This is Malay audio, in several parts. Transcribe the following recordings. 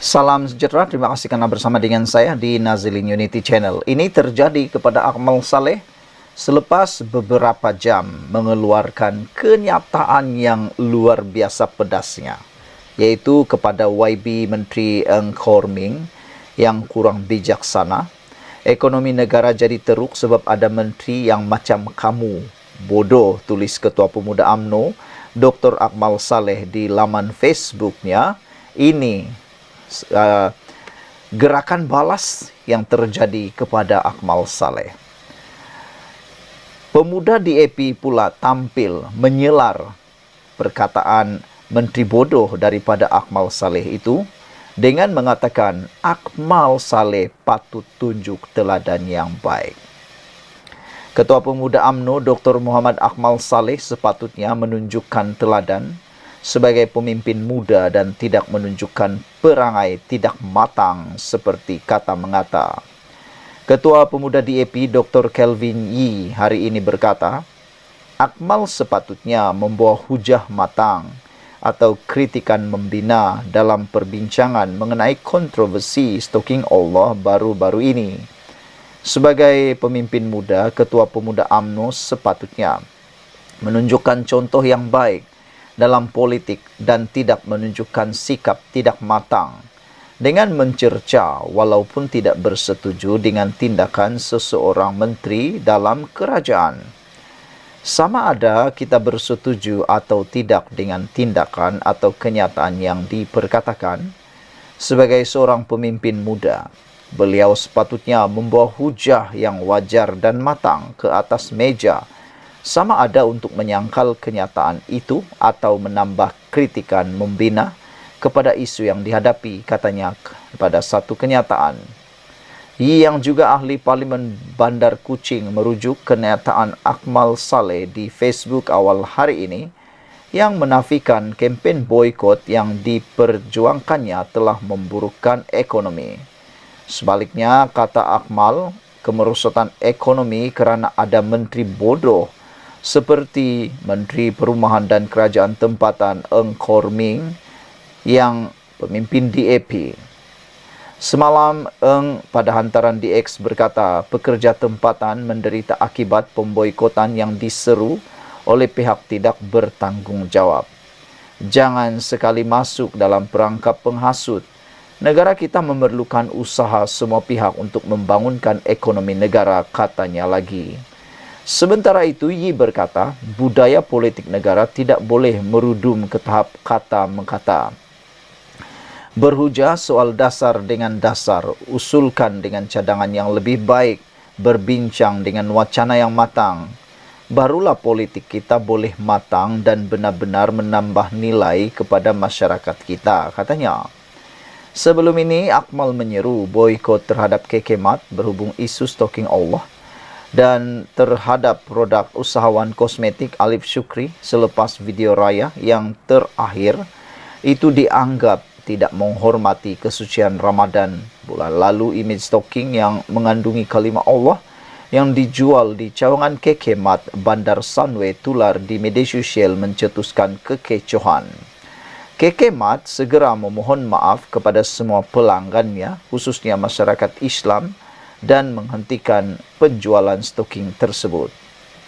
Salam sejahtera, terima kasih karena bersama dengan saya di Nazilin Unity Channel. Ini terjadi kepada Akmal Saleh selepas beberapa jam mengeluarkan kenyataan yang luar biasa pedasnya, yaitu kepada YB Menteri Eng Korming yang kurang bijaksana. Ekonomi negara jadi teruk sebab ada menteri yang macam kamu. Bodoh, tulis Ketua Pemuda UMNO Dr. Akmal Saleh di laman Facebooknya. Ini gerakan balas yang terjadi kepada Akmal Saleh. Pemuda DAP pula tampil menyelar perkataan menteri bodoh daripada Akmal Saleh itu dengan mengatakan Akmal Saleh patut tunjuk teladan yang baik. Ketua Pemuda UMNO Dr. Muhammad Akmal Saleh sepatutnya menunjukkan teladan sebagai pemimpin muda dan tidak menunjukkan perangai tidak matang seperti kata mengata. Ketua Pemuda DAP Dr. Kelvin Yee hari ini berkata, Akmal sepatutnya membawa hujah matang atau kritikan membina dalam perbincangan mengenai kontroversi stalking Allah baru-baru ini. Sebagai pemimpin muda, Ketua Pemuda UMNO sepatutnya menunjukkan contoh yang baik dalam politik dan tidak menunjukkan sikap tidak matang dengan mencerca walaupun tidak bersetuju dengan tindakan seseorang menteri dalam kerajaan. Sama ada kita bersetuju atau tidak dengan tindakan atau kenyataan yang diperkatakan, sebagai seorang pemimpin muda, beliau sepatutnya membawa hujah yang wajar dan matang ke atas meja, sama ada untuk menyangkal kenyataan itu atau menambah kritikan membina kepada isu yang dihadapi, katanya pada satu kenyataan. Yang juga ahli Parlimen Bandar Kuching merujuk kenyataan Akmal Saleh di Facebook awal hari ini yang menafikan kempen boikot yang diperjuangkannya telah memburukkan ekonomi. Sebaliknya, kata Akmal, kemerosotan ekonomi kerana ada menteri bodoh seperti Menteri Perumahan dan Kerajaan Tempatan Eng Korming yang pemimpin DAP. Semalam, Eng pada hantaran di X berkata pekerja tempatan menderita akibat pemboikotan yang diseru oleh pihak tidak bertanggung jawab. Jangan sekali masuk dalam perangkap penghasut. Negara kita memerlukan usaha semua pihak untuk membangunkan ekonomi negara, katanya lagi. Sementara itu, Yi berkata, budaya politik negara tidak boleh merudum ke tahap kata-mengkata. Berhujah soal dasar dengan dasar, usulkan dengan cadangan yang lebih baik, berbincang dengan wacana yang matang. Barulah politik kita boleh matang dan benar-benar menambah nilai kepada masyarakat kita, katanya. Sebelum ini, Akmal menyeru boikot terhadap Kekemat berhubung isu stalking Allah dan terhadap produk usahawan kosmetik Alif Syukri selepas video raya yang terakhir itu dianggap tidak menghormati kesucian Ramadan. Bulan lalu, image stalking yang mengandungi kalimah Allah yang dijual di cawangan Kekemat Bandar Sunway tular di media sosial mencetuskan kekecohan. Kekemat segera memohon maaf kepada semua pelanggannya, khususnya masyarakat Islam, dan menghentikan penjualan stalking tersebut.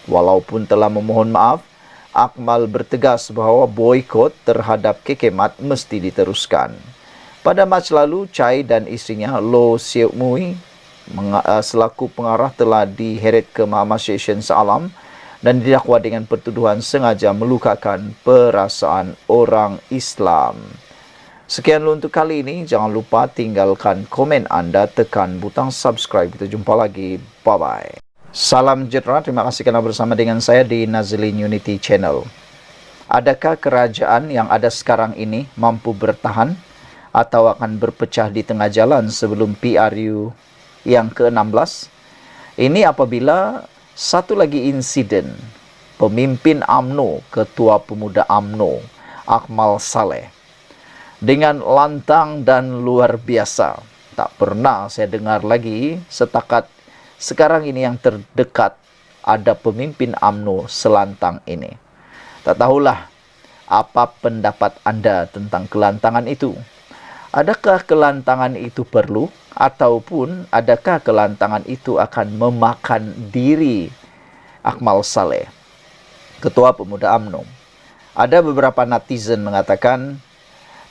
Walaupun telah memohon maaf, Akmal bertegas bahawa boikot terhadap Kekemat mesti diteruskan. Pada Mac lalu, Chai dan isterinya Lo Siuk Mui selaku pengarah telah diheret ke Mahkamah Session Shah dan didakwa dengan pertuduhan sengaja melukakan perasaan orang Islam. Sekian dulu untuk kali ini. Jangan lupa tinggalkan komen anda, tekan butang subscribe. Kita jumpa lagi. Bye-bye. Salam sejahtera, terima kasih kerana bersama dengan saya di Nazilin Unity Channel. Adakah kerajaan yang ada sekarang ini mampu bertahan atau akan berpecah di tengah jalan sebelum PRU yang ke-16? Ini apabila satu lagi insiden pemimpin UMNO, Ketua Pemuda UMNO, Akmal Saleh, dengan lantang dan luar biasa. Tak pernah saya dengar lagi setakat sekarang ini yang terdekat ada pemimpin UMNO selantang ini. Tak tahulah apa pendapat anda tentang kelantangan itu. Adakah kelantangan itu perlu? Ataupun adakah kelantangan itu akan memakan diri Akmal Saleh, Ketua Pemuda UMNO? Ada beberapa netizen mengatakan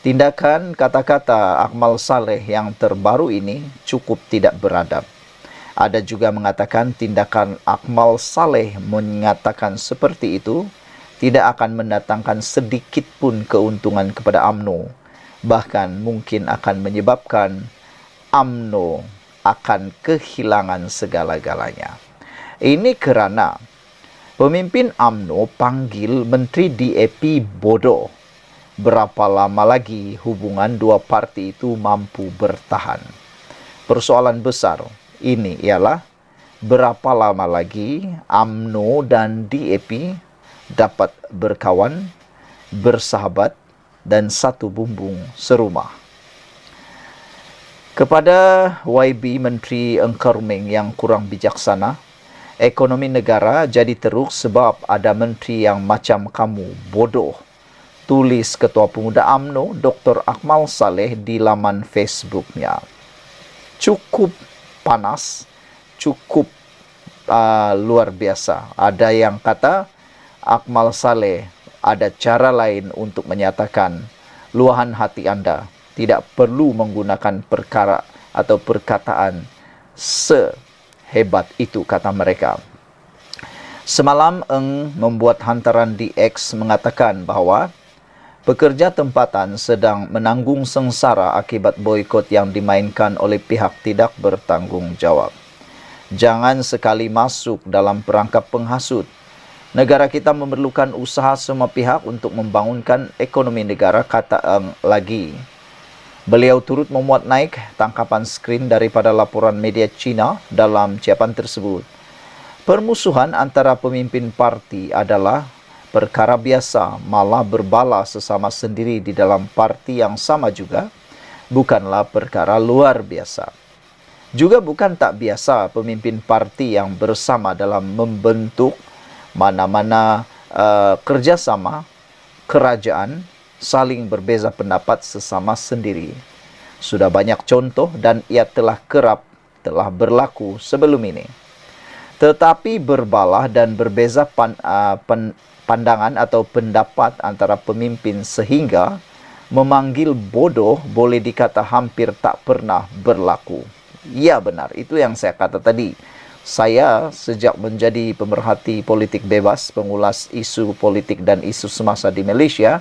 tindakan kata-kata Akmal Saleh yang terbaru ini cukup tidak beradab. Ada juga mengatakan tindakan Akmal Saleh menyatakan seperti itu tidak akan mendatangkan sedikit pun keuntungan kepada UMNO. Bahkan mungkin akan menyebabkan UMNO akan kehilangan segala-galanya. Ini kerana pemimpin UMNO panggil Menteri DAP bodoh. Berapa lama lagi hubungan dua parti itu mampu bertahan? Persoalan besar ini ialah berapa lama lagi UMNO dan DAP dapat berkawan, bersahabat dan satu bumbung serumah. Kepada YB Menteri Engkarming yang kurang bijaksana, ekonomi negara jadi teruk sebab ada menteri yang macam kamu bodoh. Tulis Ketua Pemuda UMNO Dr. Akmal Saleh di laman Facebooknya. Cukup panas, cukup luar biasa. Ada yang kata Akmal Saleh ada cara lain untuk menyatakan luahan hati anda. Tidak perlu menggunakan perkara atau perkataan sehebat itu, kata mereka. Semalam Eng membuat hantaran di X mengatakan bahawa pekerja tempatan sedang menanggung sengsara akibat boikot yang dimainkan oleh pihak tidak bertanggung jawab. Jangan sekali masuk dalam perangkap penghasut. Negara kita memerlukan usaha semua pihak untuk membangunkan ekonomi negara, kata Eng lagi. Beliau turut memuat naik tangkapan skrin daripada laporan media China dalam ucapan tersebut. Permusuhan antara pemimpin parti adalah perkara biasa, malah berbala sesama sendiri di dalam parti yang sama juga bukanlah perkara luar biasa. Juga bukan tak biasa pemimpin parti yang bersama dalam membentuk mana-mana kerjasama kerajaan saling berbeza pendapat sesama sendiri. Sudah banyak contoh dan ia telah berlaku sebelum ini. Tetapi berbalah dan berbeza pandangan atau pendapat antara pemimpin sehingga memanggil bodoh boleh dikata hampir tak pernah berlaku. Ya benar, itu yang saya kata tadi. Saya sejak menjadi pemerhati politik bebas, pengulas isu politik dan isu semasa di Malaysia,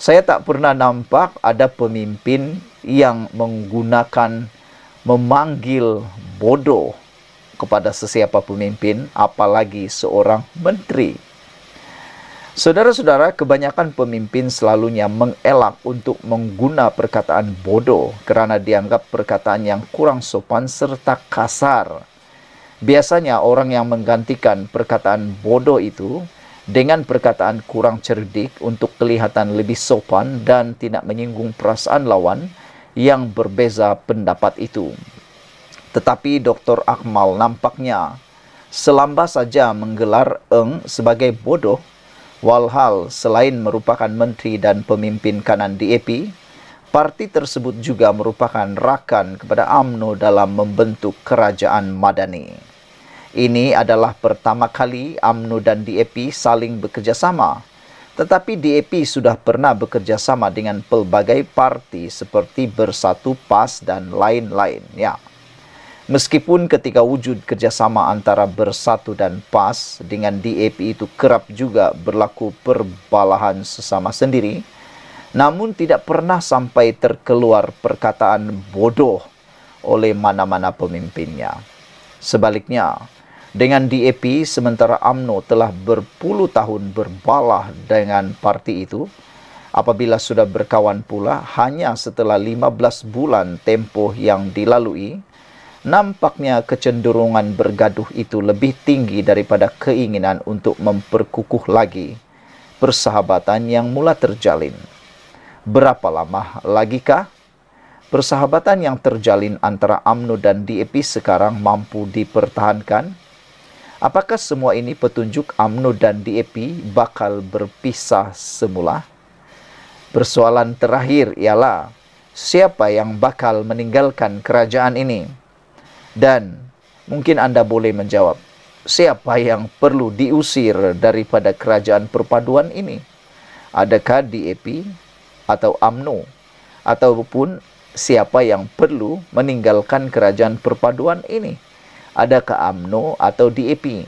saya tak pernah nampak ada pemimpin yang memanggil bodoh kepada sesiapa pemimpin, apalagi seorang menteri. Saudara-saudara, kebanyakan pemimpin selalunya mengelak untuk mengguna perkataan bodoh kerana dianggap perkataan yang kurang sopan serta kasar. Biasanya orang yang menggantikan perkataan bodoh itu dengan perkataan kurang cerdik untuk kelihatan lebih sopan dan tidak menyinggung perasaan lawan yang berbeza pendapat itu. Tetapi Dr. Akmal nampaknya selamba saja menggelar Eng sebagai bodoh, walhal selain merupakan menteri dan pemimpin kanan DAP, parti tersebut juga merupakan rakan kepada UMNO dalam membentuk kerajaan madani. Ini adalah pertama kali UMNO dan DAP saling bekerjasama. Tetapi DAP sudah pernah bekerjasama dengan pelbagai parti seperti Bersatu, PAS dan lain-lain. Ya. Meskipun ketika wujud kerjasama antara Bersatu dan PAS dengan DAP itu kerap juga berlaku perbalahan sesama sendiri, namun tidak pernah sampai terkeluar perkataan bodoh oleh mana-mana pemimpinnya. Sebaliknya, dengan DAP, sementara UMNO telah berpuluh tahun berbalah dengan parti itu, apabila sudah berkawan pula hanya setelah 15 bulan tempoh yang dilalui, nampaknya kecenderungan bergaduh itu lebih tinggi daripada keinginan untuk memperkukuh lagi persahabatan yang mula terjalin. Berapa lama lagikah persahabatan yang terjalin antara UMNO dan DAP sekarang mampu dipertahankan? Apakah semua ini petunjuk UMNO dan DAP bakal berpisah semula? Persoalan terakhir ialah, siapa yang bakal meninggalkan kerajaan ini? Dan mungkin Anda boleh menjawab, siapa yang perlu diusir daripada kerajaan perpaduan ini? Adakah DAP atau UMNO? Ataupun siapa yang perlu meninggalkan kerajaan perpaduan ini? Adakah UMNO atau DAP?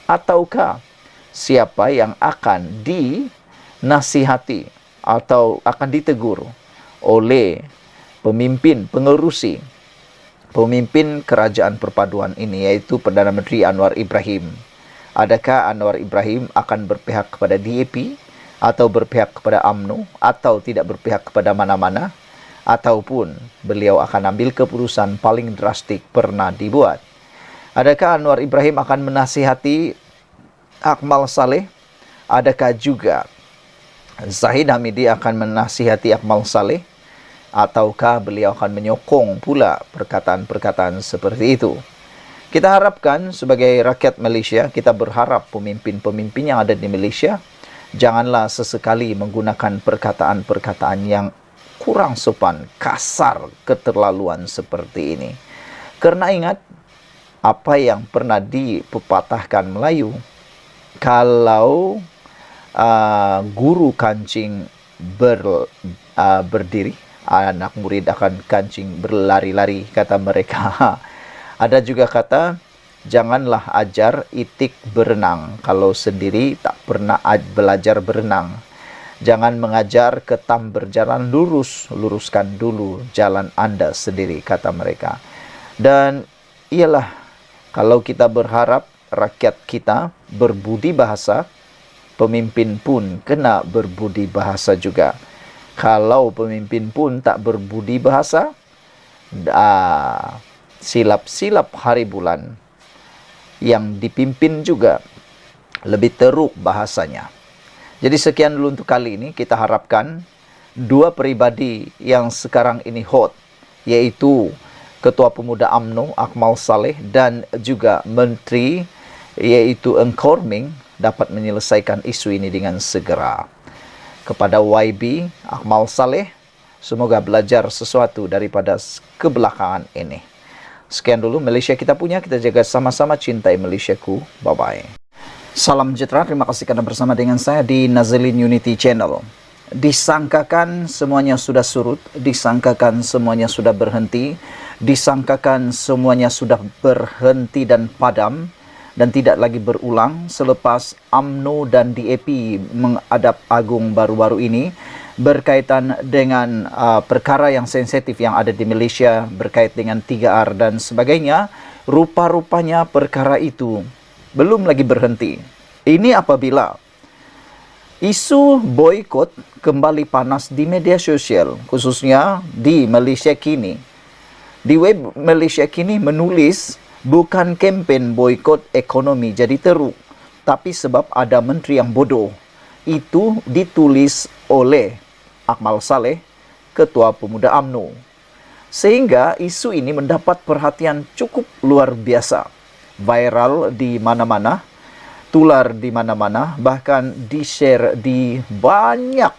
Ataukah siapa yang akan dinasihati atau akan ditegur oleh pemimpin pengerusi, pemimpin kerajaan perpaduan ini, yaitu Perdana Menteri Anwar Ibrahim? Adakah Anwar Ibrahim akan berpihak kepada DAP atau berpihak kepada UMNO atau tidak berpihak kepada mana-mana? Ataupun beliau akan ambil keputusan paling drastik pernah dibuat? Adakah Anwar Ibrahim akan menasihati Akmal Saleh? Adakah juga Zahid Hamidi akan menasihati Akmal Saleh? Ataukah beliau akan menyokong pula perkataan-perkataan seperti itu? Kita harapkan sebagai rakyat Malaysia, kita berharap pemimpin-pemimpin yang ada di Malaysia janganlah sesekali menggunakan perkataan-perkataan yang kurang sopan, kasar, keterlaluan seperti ini. Karena ingat, apa yang pernah dipepatahkan Melayu, kalau guru kancing berdiri, anak murid akan kancing berlari-lari, kata mereka. Ada juga kata, janganlah ajar itik berenang kalau sendiri tak pernah belajar berenang. Jangan mengajar ketam berjalan lurus, luruskan dulu jalan Anda sendiri, kata mereka. Dan ialah, kalau kita berharap rakyat kita berbudi bahasa, pemimpin pun kena berbudi bahasa juga. Kalau pemimpin pun tak berbudi bahasa, silap-silap hari bulan yang dipimpin juga lebih teruk bahasanya. Jadi sekian dulu untuk kali ini. Kita harapkan dua pribadi yang sekarang ini hot, yaitu Ketua Pemuda UMNO Akmal Saleh dan juga Menteri yaitu Engkorming, dapat menyelesaikan isu ini dengan segera. Kepada YB Akmal Saleh, semoga belajar sesuatu daripada kebelakangan ini. Sekian dulu Malaysia kita punya, kita jaga sama-sama, cintai Malaysiaku. Bye-bye. Salam sejahtera, terima kasih karena bersama dengan saya di Nazilin Unity Channel. Disangkakan semuanya sudah surut, disangkakan semuanya sudah berhenti, disangkakan semuanya sudah berhenti dan padam, dan tidak lagi berulang selepas UMNO dan DAP menghadap agung baru-baru ini berkaitan dengan perkara yang sensitif yang ada di Malaysia berkait dengan 3R dan sebagainya. Rupa-rupanya perkara itu belum lagi berhenti. Ini apabila isu boikot kembali panas di media sosial, khususnya di Malaysia Kini. Di web Malaysia Kini menulis bukan kempen boikot ekonomi jadi teruk, tapi sebab ada menteri yang bodoh. Itu ditulis oleh Akmal Saleh, Ketua Pemuda UMNO. Sehingga isu ini mendapat perhatian cukup luar biasa. Viral di mana-mana, tular di mana-mana, bahkan di-share di banyak,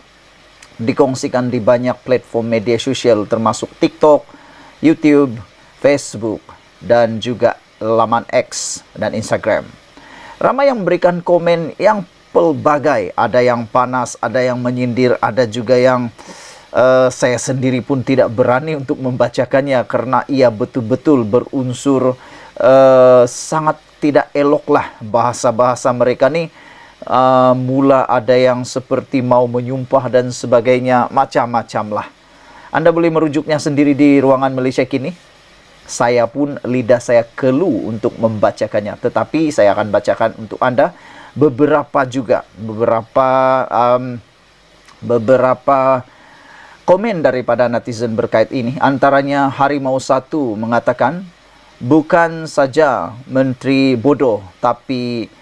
dikongsikan di banyak platform media sosial termasuk TikTok, YouTube, Facebook, dan juga laman X dan Instagram. Ramai yang memberikan komen yang pelbagai, ada yang panas, ada yang menyindir, ada juga yang saya sendiri pun tidak berani untuk membacakannya karena ia betul-betul berunsur sangat tidak elok lah bahasa-bahasa mereka nih. Mula ada yang seperti mau menyumpah dan sebagainya, macam-macam lah. Anda boleh merujuknya sendiri di ruangan Malaysia Kini. Saya pun lidah saya keluh untuk membacakannya, tetapi saya akan bacakan untuk Anda beberapa komen daripada netizen berkait ini. Antaranya Harimau 1 mengatakan, bukan saja menteri bodoh, tapi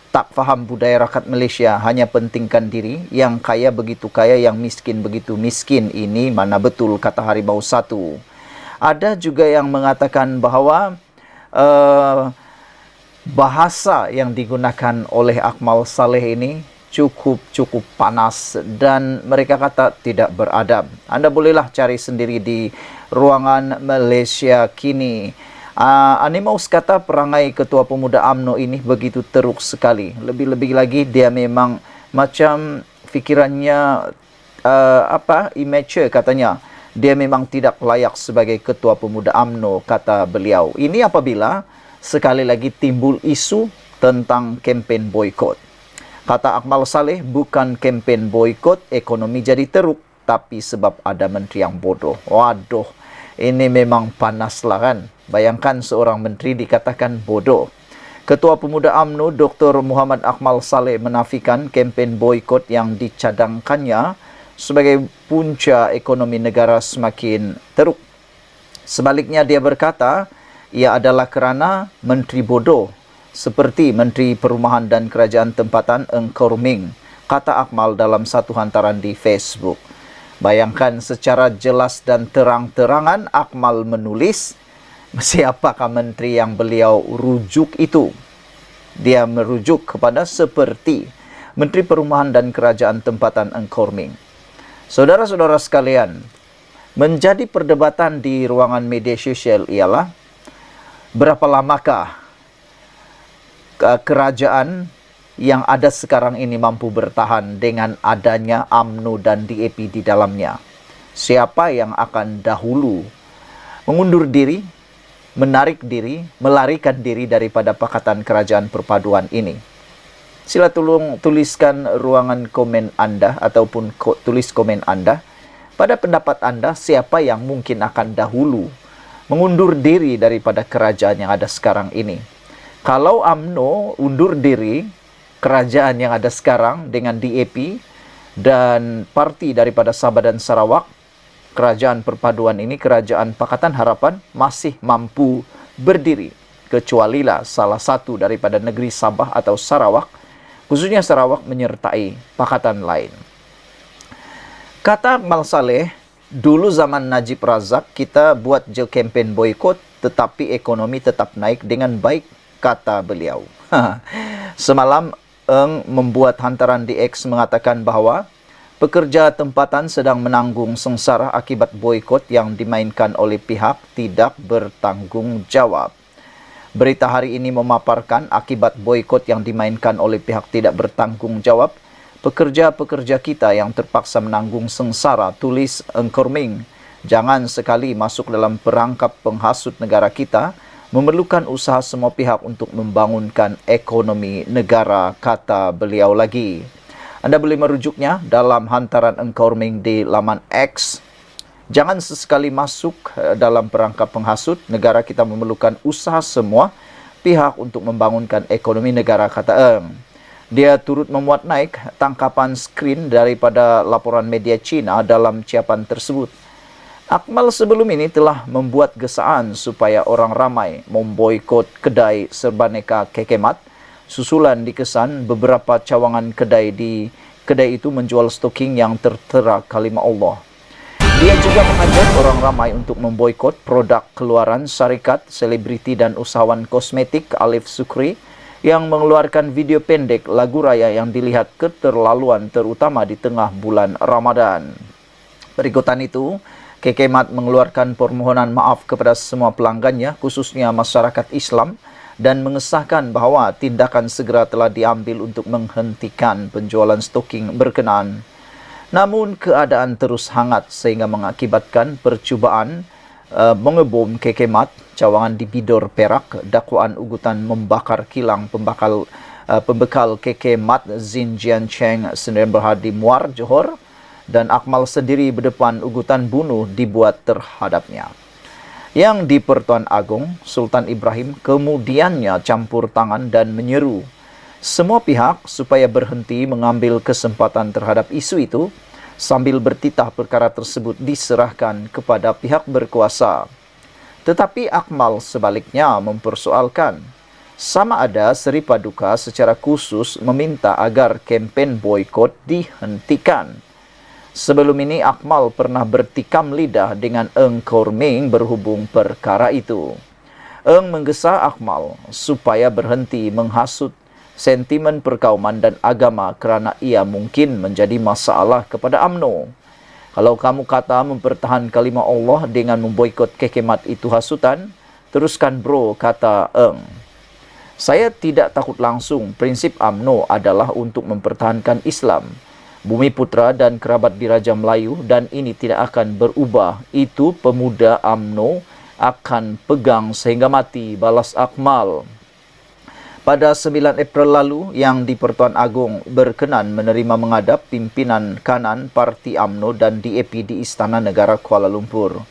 tak faham budaya rakyat Malaysia, hanya pentingkan diri. Yang kaya begitu kaya, yang miskin begitu miskin. Ini mana betul, kata Harimau 1. Ada juga yang mengatakan bahawa bahasa yang digunakan oleh Akmal Saleh ini cukup panas dan mereka kata tidak beradab. Anda bolehlah cari sendiri di ruangan Malaysia kini. Animaus kata perangai Ketua Pemuda UMNO ini begitu teruk sekali. Lebih-lebih lagi dia memang macam fikirannya immature katanya. Dia memang tidak layak sebagai Ketua Pemuda UMNO, kata beliau. Ini apabila sekali lagi timbul isu tentang kempen boykot. Kata Akmal Saleh, bukan kempen boykot ekonomi jadi teruk, tapi sebab ada menteri yang bodoh. Waduh, ini memang panas lah kan. Bayangkan seorang menteri dikatakan bodoh. Ketua Pemuda UMNO Dr. Muhammad Akmal Saleh menafikan kempen boykot yang dicadangkannya sebagai punca ekonomi negara semakin teruk. Sebaliknya dia berkata, ia adalah kerana menteri bodoh seperti Menteri Perumahan dan Kerajaan Tempatan Eng Korming, kata Akmal dalam satu hantaran di Facebook. Bayangkan secara jelas dan terang-terangan Akmal menulis siapakah menteri yang beliau rujuk itu. Dia merujuk kepada seperti Menteri Perumahan dan Kerajaan Tempatan Eng Korming. Saudara-saudara sekalian, menjadi perdebatan di ruangan media sosial ialah berapa lamakah kerajaan yang ada sekarang ini mampu bertahan dengan adanya UMNO dan DAP di dalamnya. Siapa yang akan dahulu mengundur diri, menarik diri, melarikan diri daripada Pakatan Kerajaan Perpaduan ini? Sila tuliskan ruangan komen Anda ataupun tulis komen Anda. Pada pendapat Anda, siapa yang mungkin akan dahulu mengundur diri daripada kerajaan yang ada sekarang ini? Kalau UMNO undur diri, kerajaan yang ada sekarang dengan DAP dan parti daripada Sabah dan Sarawak, kerajaan perpaduan ini, kerajaan Pakatan Harapan masih mampu berdiri. Kecualilah salah satu daripada negeri Sabah atau Sarawak, khususnya Sarawak menyertai pakatan lain. Kata Akmal Saleh, dulu zaman Najib Razak kita buat je kempen boykot tetapi ekonomi tetap naik dengan baik, kata beliau. Semalam Eng membuat hantaran di X mengatakan bahawa pekerja tempatan sedang menanggung sengsara akibat boykot yang dimainkan oleh pihak tidak bertanggung jawab. Berita hari ini memaparkan akibat boykot yang dimainkan oleh pihak tidak bertanggung jawab, pekerja-pekerja kita yang terpaksa menanggung sengsara, tulis Eng Korming. Jangan sekali masuk dalam perangkap penghasut negara kita, memerlukan usaha semua pihak untuk membangunkan ekonomi negara, kata beliau lagi. Anda boleh merujuknya dalam hantaran Eng Korming di laman X. Jangan sesekali masuk dalam perangkap penghasut, negara kita memerlukan usaha semua pihak untuk membangunkan ekonomi negara, kata Eng. Dia turut memuat naik tangkapan skrin daripada laporan media Cina dalam ciapan tersebut. Akmal sebelum ini telah membuat gesaan supaya orang ramai memboikot kedai serbaneka Kekemat. Susulan dikesan beberapa cawangan kedai itu menjual stoking yang tertera kalimah Allah. Dia juga mengajak orang ramai untuk memboikot produk keluaran syarikat, selebriti dan usahawan kosmetik Alif Sukri yang mengeluarkan video pendek lagu raya yang dilihat keterlaluan terutama di tengah bulan Ramadan. Berikutan itu, Kekemat mengeluarkan permohonan maaf kepada semua pelanggannya, khususnya masyarakat Islam, dan mengesahkan bahawa tindakan segera telah diambil untuk menghentikan penjualan stoking berkenaan. Namun, keadaan terus hangat sehingga mengakibatkan percubaan mengebom Kekemat, cawangan di Bidor, Perak, dakwaan ugutan membakar kilang pembekal Kekemat Zin Jian Cheng Sdn Bhd di Muar, Johor, dan Akmal sendiri berdepan ugutan bunuh dibuat terhadapnya. Yang di Pertuan Agong, Sultan Ibrahim kemudiannya campur tangan dan menyeru semua pihak supaya berhenti mengambil kesempatan terhadap isu itu, sambil bertitah perkara tersebut diserahkan kepada pihak berkuasa. Tetapi Akmal sebaliknya mempersoalkan sama ada Seri Paduka secara khusus meminta agar kempen boykot dihentikan. Sebelum ini Akmal pernah bertikam lidah dengan Eng Korming berhubung perkara itu. Eng menggesa Akmal supaya berhenti menghasut sentimen perkauman dan agama kerana ia mungkin menjadi masalah kepada UMNO. Kalau kamu kata mempertahankan kalimah Allah dengan memboikot kekemat itu hasutan, teruskan bro, kata Eng. Saya tidak takut langsung. Prinsip UMNO adalah untuk mempertahankan Islam, Bumi Putra dan kerabat diraja Melayu, dan ini tidak akan berubah. Itu pemuda UMNO akan pegang sehingga mati, balas Akmal. Pada 9 April lalu, Yang di-Pertuan Agong berkenan menerima menghadap pimpinan kanan Parti UMNO dan DAP di Istana Negara Kuala Lumpur.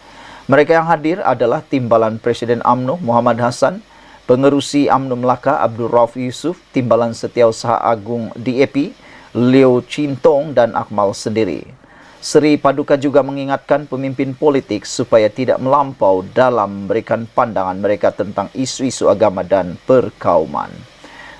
Mereka yang hadir adalah Timbalan Presiden UMNO Muhammad Hassan, Pengerusi UMNO Melaka Abdul Rauf Yusuf, Timbalan Setiausaha Agung DAP Leo Cintong dan Akmal sendiri. Seri Paduka juga mengingatkan pemimpin politik supaya tidak melampau dalam memberikan pandangan mereka tentang isu-isu agama dan perkauman.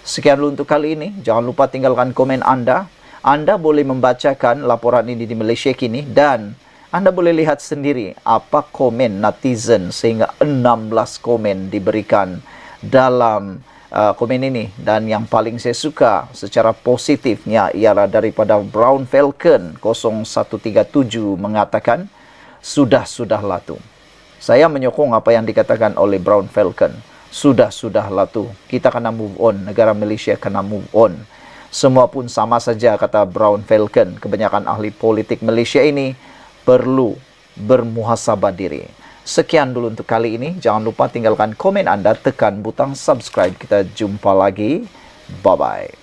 Sekian dulu untuk kali ini. Jangan lupa tinggalkan komen Anda. Anda boleh membacakan laporan ini di Malaysia Kini dan Anda boleh lihat sendiri apa komen netizen sehingga 16 komen diberikan dalam komen ini. Dan yang paling saya suka secara positifnya ialah daripada Brown Falcon 0137 mengatakan, sudah-sudahlah tu. Saya menyokong apa yang dikatakan oleh Brown Falcon. Sudah-sudahlah tu. Kita kena move on. Negara Malaysia kena move on. Semua pun sama saja, kata Brown Falcon. Kebanyakan ahli politik Malaysia ini perlu bermuhasabah diri. Sekian dulu untuk kali ini. Jangan lupa tinggalkan komen Anda, tekan butang subscribe. Kita jumpa lagi. Bye-bye.